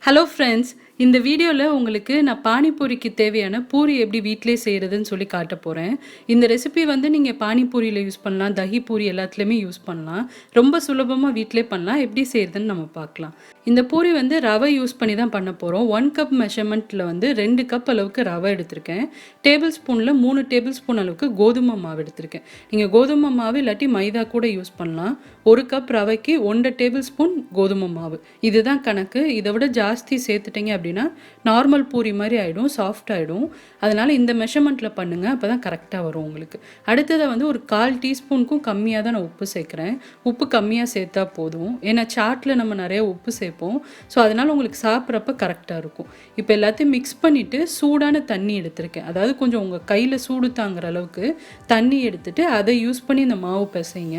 Hello friends, இந்த வீடியோவில் உங்களுக்கு நான் பானிபூரிக்கு தேவையான பூரி எப்படி வீட்டிலே செய்கிறதுன்னு சொல்லி காட்ட போகிறேன். இந்த ரெசிபி வந்து நீங்கள் பானிபூரியில் யூஸ் பண்ணலாம், தஹி பூரி எல்லாத்துலேயுமே யூஸ் பண்ணலாம். ரொம்ப சுலபமாக வீட்டிலே பண்ணலாம். எப்படி செய்கிறதுன்னு நம்ம பார்க்கலாம். இந்த பூரி வந்து ரவை யூஸ் பண்ணி தான் பண்ண போகிறோம். 1 கப் மெஷர்மெண்ட்டில் வந்து 2 கப் அளவுக்கு ரவை எடுத்திருக்கேன். டேபிள் ஸ்பூனில் 3 டேபிள் ஸ்பூன் அளவுக்கு கோதுமை மாவு எடுத்திருக்கேன். நீங்கள் கோதுமை மாவு இல்லாட்டி மைதா கூட யூஸ் பண்ணலாம். 1 கப் ரவைக்கு 1 டேபிள் ஸ்பூன் கோதுமை மாவு, இதுதான் கணக்கு. இதை விட ஜாஸ்தி சேர்த்துட்டீங்க அப்படின்னா நார்மல் பூரி மாதிரி ஆகிடும், சாஃப்ட் ஆகிடும். அதனால் இந்த மெஷர்மெண்ட்டில் பண்ணுங்கள், அப்போ தான் கரெக்டாக வரும் உங்களுக்கு. அடுத்ததை வந்து ஒரு 1/4 டீஸ்பூனுக்கும் கம்மியாக தான் நான் உப்பு சேர்க்குறேன். உப்பு கம்மியாக சேர்த்தா போதும், ஏன்னா சாட்டில் நம்ம நிறைய உப்பு சேர்ப்போம். ஸோ அதனால் உங்களுக்கு சாப்பிட்றப்ப கரெக்டாக இருக்கும். இப்போ எல்லாத்தையும் மிக்ஸ் பண்ணிவிட்டு சூடான தண்ணி எடுத்திருக்கேன். அதாவது கொஞ்சம் உங்கள் கையில் சூடு தாங்குற அளவுக்கு தண்ணி எடுத்துகிட்டு அதை யூஸ் பண்ணி இந்த மாவு பிசைங்க.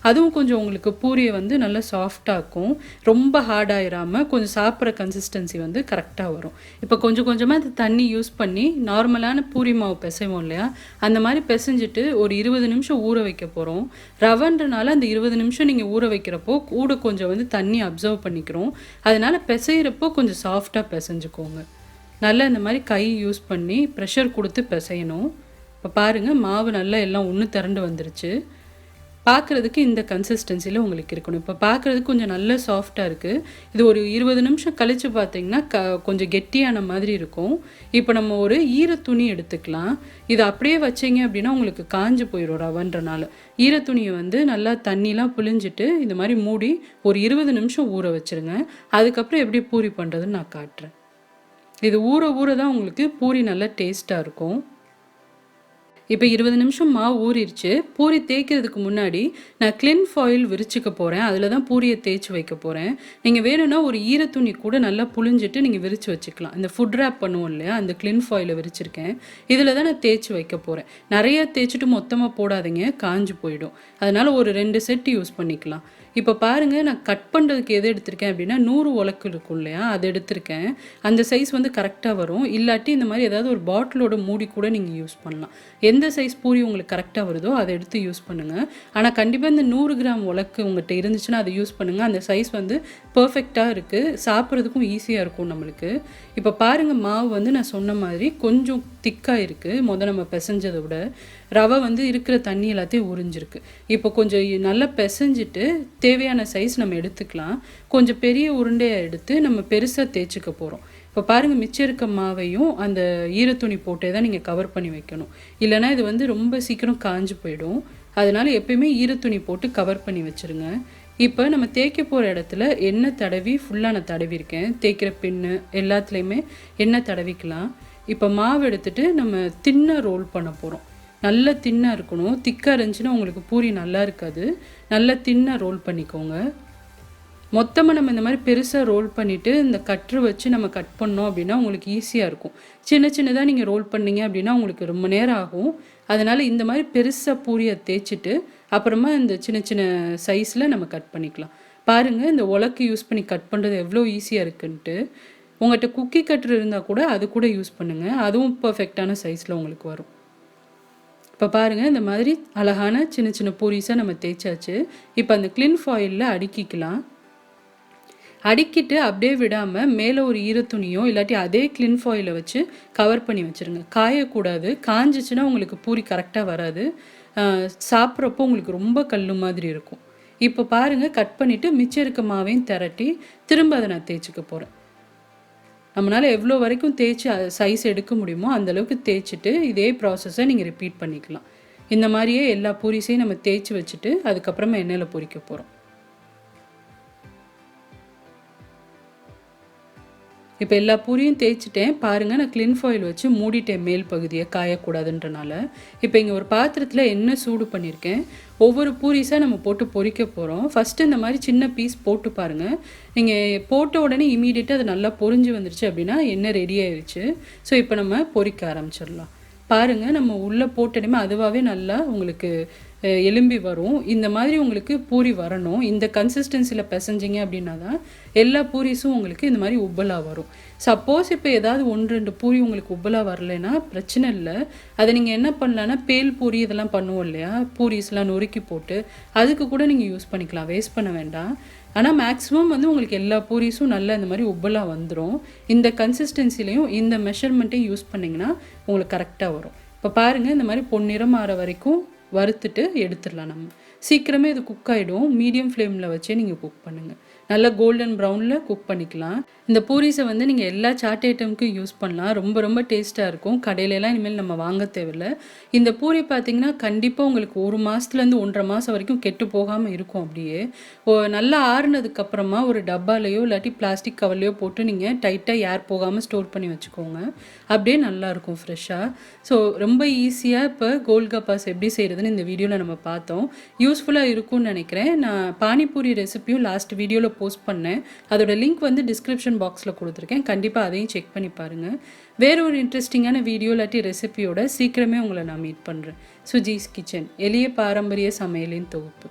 அதுவும் கொஞ்சம் உங்களுக்கு பூரியை வந்து நல்லா சாஃப்டாகும். ரொம்ப ஹார்டாயிராமல் கொஞ்சம் சாப்பிட்ற கன்சிஸ்டன்சி வந்து கரெக்டாக வரும். இப்போ கொஞ்சம் கொஞ்சமாக அந்த தண்ணி யூஸ் பண்ணி நார்மலான பூரி மாவு பிசைவோம் இல்லையா, அந்த மாதிரி பிசைஞ்சிட்டு ஒரு 20 நிமிஷம் ஊற வைக்க போகிறோம். ரவன்றனால அந்த 20 நிமிஷம் நீங்கள் ஊற வைக்கிறப்போ கூட கொஞ்சம் வந்து தண்ணி அப்சர்வ் பண்ணிக்கிறோம். அதனால் பிசைகிறப்போ கொஞ்சம் சாஃப்டாக பிசைஞ்சுக்கோங்க. நல்லா இந்த மாதிரி கை யூஸ் பண்ணி ப்ரெஷர் கொடுத்து பிசையணும். இப்போ பாருங்கள், மாவு நல்லா எல்லாம் ஒன்று திரண்டு வந்துருச்சு. பார்க்குறதுக்கு இந்த கன்சிஸ்டன்சியில் உங்களுக்கு இருக்கணும். இப்போ பார்க்குறதுக்கு கொஞ்சம் நல்ல சாஃப்டாக இருக்குது. இது ஒரு 20 நிமிஷம் கழித்து பார்த்தீங்கன்னா கொஞ்சம் கெட்டியான மாதிரி இருக்கும். இப்போ நம்ம ஒரு ஈரத்துணி எடுத்துக்கலாம். இதை அப்படியே வச்சிங்க அப்படின்னா உங்களுக்கு காஞ்சு போயிடும் ரவன்றனால. ஈரத்துணியை வந்து நல்லா தண்ணிலாம் புழிஞ்சிட்டு இந்த மாதிரி மூடி ஒரு 20 நிமிஷம் ஊற வச்சுருங்க. அதுக்கப்புறம் எப்படி பூரி பண்ணுறதுன்னு நான் காட்டுறேன். இது ஊற ஊற தான் உங்களுக்கு பூரி நல்லா டேஸ்ட்டாக இருக்கும். இப்போ 20 நிமிஷம் மாவு ஊறிடுச்சு. பூரி தேய்க்கிறதுக்கு முன்னாடி நான் கிளின் ஃபாயில் விரிச்சிக்க போகிறேன். அதில் தான் பூரியை தேய்ச்சி வைக்க போகிறேன். நீங்கள் வேணும்னா ஒரு ஈரத்துணி கூட நல்லா புழிஞ்சிட்டு நீங்கள் விரித்து வச்சுக்கலாம். இந்த ஃபுட் ரேப் பண்ணுவோம் இல்லையா, அந்த கிளின் ஃபாயிலை விரிச்சிருக்கேன். இதில் தான் நான் தேய்ச்சி வைக்க போகிறேன். நிறையா தேய்ச்சிட்டு மொத்தமாக போடாதீங்க, காஞ்சு போயிடும். அதனால் ஒரு 2 செட் யூஸ் பண்ணிக்கலாம். இப்போ பாருங்கள், நான் கட் பண்ணுறதுக்கு எது எடுத்திருக்கேன் அப்படின்னா 100 உலக்கு இருக்கும் இல்லையா, அது எடுத்திருக்கேன். அந்த சைஸ் வந்து கரெக்டாக வரும். இல்லாட்டி இந்த மாதிரி ஏதாவது ஒரு பாட்டிலோட மூடி கூட நீங்கள் யூஸ் பண்ணலாம். எந்த சைஸ் பூரி உங்களுக்கு கரெக்டாக வருதோ அதை எடுத்து யூஸ் பண்ணுங்கள். ஆனால் கண்டிப்பாக இந்த 100 கிராம் உலக்கு உங்கள்கிட்ட இருந்துச்சுன்னா அதை யூஸ் பண்ணுங்கள். அந்த சைஸ் வந்து பர்ஃபெக்டாக இருக்குது, சாப்பிட்றதுக்கும் ஈஸியாக இருக்கும் நம்மளுக்கு. இப்போ பாருங்கள், மாவு வந்து நான் சொன்ன மாதிரி கொஞ்சம் திக்காக இருக்குது. நம்ம பிசைஞ்சதை விட ரவை வந்து இருக்கிற தண்ணி எல்லாத்தையும் உறிஞ்சிருக்கு. இப்போ கொஞ்சம் நல்லா பிசைஞ்சிட்டு தேவையான சைஸ் நம்ம எடுத்துக்கலாம். கொஞ்சம் பெரிய உருண்டையாக எடுத்து நம்ம பெருசாக தேய்ச்சிக்க போகிறோம். இப்போ பாருங்கள், மிச்சம் இருக்க மாவையும் அந்த ஈரத்துணி போட்டே தான் நீங்கள் கவர் பண்ணி வைக்கணும். இல்லைனா இது வந்து ரொம்ப சீக்கிரம் காஞ்சு போயிடும். அதனால் எப்பயுமே ஈரத்துணி போட்டு கவர் பண்ணி வச்சுருங்க. இப்போ நம்ம தேய்க்க போகிற இடத்துல எண்ணெய் தடவி ஃபுல்லாக நான் தடவிருக்கேன். தேய்க்கிற பின்னு எல்லாத்துலேயுமே எண்ணெய் தடவிக்கலாம். இப்போ மாவு எடுத்துகிட்டு நம்ம தின்னாக ரோல் பண்ண போகிறோம். நல்லா தின்னாக இருக்கணும். திக்காக இருந்துச்சுன்னா உங்களுக்கு பூரி நல்லா இருக்காது. நல்லா தின்னாக ரோல் பண்ணிக்கோங்க. மொத்தமாக நம்ம இந்த மாதிரி பெருசாக ரோல் பண்ணிவிட்டு இந்த கட்ரு வச்சு நம்ம கட் பண்ணோம் அப்படின்னா உங்களுக்கு ஈஸியாக இருக்கும். சின்ன சின்னதாக நீங்கள் ரோல் பண்ணிங்க அப்படின்னா உங்களுக்கு ரொம்ப நேரம் ஆகும். அதனால் இந்த மாதிரி பெருசாக பூரியை தேய்ச்சிட்டு அப்புறமா இந்த சின்ன சின்ன சைஸில் நம்ம கட் பண்ணிக்கலாம். பாருங்கள், இந்த உலக்கு யூஸ் பண்ணி கட் பண்ணுறது எவ்வளோ ஈஸியாக இருக்குன்ட்டு. உங்கள்கிட்ட குக்கி கட்ரு இருந்தால் கூட அது கூட யூஸ் பண்ணுங்கள். அதுவும் பர்ஃபெக்டான சைஸில் உங்களுக்கு வரும். இப்போ பாருங்கள், இந்த மாதிரி அழகான சின்ன சின்ன பூரிஸாக நம்ம தேய்ச்சாச்சு. இப்போ அந்த கிளின் ஃபாயிலில் அடுக்கிக்கலாம். அடுக்கிட்டு அப்படியே விடாமல் மேலே ஒரு ஈரத்துணியோ இல்லாட்டி அதே கிளின் ஃபாயிலை வச்சு கவர் பண்ணி வச்சுருங்க. காயக்கூடாது. காஞ்சிச்சுன்னா உங்களுக்கு பூரி கரெக்டாக வராது. சாப்பிட்றப்போ உங்களுக்கு ரொம்ப கல் மாதிரி இருக்கும். இப்போ பாருங்கள், கட் பண்ணிவிட்டு மிச்சம் இருக்க மாவையும் திரட்டி திரும்ப அதை நான் தேய்ச்சிக்க போகிறேன். நம்மளால் எவ்வளோ வரைக்கும் தேய்ச்சி சைஸ் எடுக்க முடியுமோ அந்தளவுக்கு தேய்ச்சிட்டு இதே ப்ராசஸை நீங்கள் ரிப்பீட் பண்ணிக்கலாம். இந்த மாதிரியே எல்லா பூரிஸையும் நம்ம தேய்ச்சி வச்சுட்டு அதுக்கப்புறமா எண்ணெயில் பொரிக்க போகிறோம். இப்போ எல்லா பூரியும் தேய்ச்சிட்டேன். பாருங்கள், நான் கிளின் ஃபாயில் வச்சு மூடிட்டேன் மேல் பகுதியை, காயக்கூடாதுன்றனால. இப்போ இங்கே ஒரு பாத்திரத்தில் எண்ணெய் சூடு பண்ணியிருக்கேன். ஒவ்வொரு பூரிஸாக நம்ம போட்டு பொரிக்க போகிறோம். ஃபஸ்ட்டு இந்த மாதிரி சின்ன பீஸ் போட்டு பாருங்கள். நீங்கள் போட்ட உடனே இமீடியட்டாக அது நல்லா பொரிஞ்சு வந்துருச்சு அப்படின்னா எண்ணெய் ரெடி ஆயிடுச்சு. ஸோ இப்போ நம்ம பொரிக்க ஆரம்பிச்சிடலாம். பாருங்கள், நம்ம உள்ளே போட்டோடனே அதுவாகவே நல்லா உங்களுக்கு எலும்பி வரும். இந்த மாதிரி உங்களுக்கு பூரி வரணும். இந்த கன்சிஸ்டன்சியில் பிசைஞ்சிங்க அப்படின்னா தான் எல்லா பூரிஸும் உங்களுக்கு இந்த மாதிரி உப்பலா வரும். சப்போஸ் இப்போ ஏதாவது 1-2 பூரி உங்களுக்கு உப்பலா வரலைன்னா பிரச்சனை இல்லை. அதை நீங்கள் என்ன பண்ணலான்னா பேல் பூரி இதெல்லாம் பண்ணுவோம் இல்லையா, பூரிஸ்லாம் நொறுக்கி போட்டு அதுக்கு கூட நீங்கள் யூஸ் பண்ணிக்கலாம், வேஸ்ட் பண்ண வேண்டாம். ஆனால் மேக்ஸிமம் வந்து உங்களுக்கு எல்லா பூரிஸும் நல்லா இந்த மாதிரி உப்பலாக வந்துடும். இந்த கன்சிஸ்டன்சிலையும் இந்த மெஷர்மெண்ட்டையும் யூஸ் பண்ணிங்கன்னா உங்களுக்கு கரெக்டாக வரும். இப்போ பாருங்கள், இந்த மாதிரி பொன்னிறம் ஆற வரைக்கும் வறுத்துட்டு எடுத்துடலாம். நம்ம சீக்கிரமே இது குக் ஆகிடும். மீடியம் ஃப்ளேமில் வச்சே நீங்கள் குக் பண்ணுங்கள். நல்லா கோல்டன் ப்ரௌனில் குக் பண்ணிக்கலாம். இந்த பூரிஸை வந்து நீங்கள் எல்லா சாட் ஐட்டமுக்கும் யூஸ் பண்ணலாம். ரொம்ப ரொம்ப டேஸ்ட்டாக இருக்கும். கடையிலலாம் இனிமேல் நம்ம வாங்க தேவையில்லை. இந்த பூரி பார்த்திங்கன்னா கண்டிப்பாக உங்களுக்கு 1 மாதத்துலேருந்து 1.5 மாதம் வரைக்கும் கெட்டு போகாமல் இருக்கும். அப்படியே நல்லா ஆறுனதுக்கப்புறமா ஒரு டப்பாலையோ இல்லாட்டி பிளாஸ்டிக் கவர்லையோ போட்டு நீங்கள் டைட்டாக ஏர் போகாமல் ஸ்டோர் பண்ணி வச்சுக்கோங்க. அப்படியே நல்லாயிருக்கும் ஃப்ரெஷ்ஷாக. ஸோ ரொம்ப ஈஸியாக இப்போ கோல்கப்பாஸ் எப்படி செய்கிறதுன்னு இந்த வீடியோவில் நம்ம பார்த்தோம். யூஸ்ஃபுல்லாக இருக்கும்னு நினைக்கிறேன். நான் பானிபூரி ரெசிபியும் லாஸ்ட் வீடியோவில் போஸ்ட் பண்ணேன். அதோட லிங்க் வந்து டிஸ்கிரிப்ஷன் பாக்ஸில் கொடுத்துருக்கேன். கண்டிப்பாக அதையும் செக் பண்ணி பாருங்கள். வேறு ஒரு இன்ட்ரெஸ்டிங்கான வீடியோ இல்லாட்டி ரெசிபியோட சீக்கிரமே உங்களை நான் மீட் பண்ணுறேன். சுஜிஸ் கிச்சன், எளிய பாரம்பரிய சமையலின் தொகுப்பு.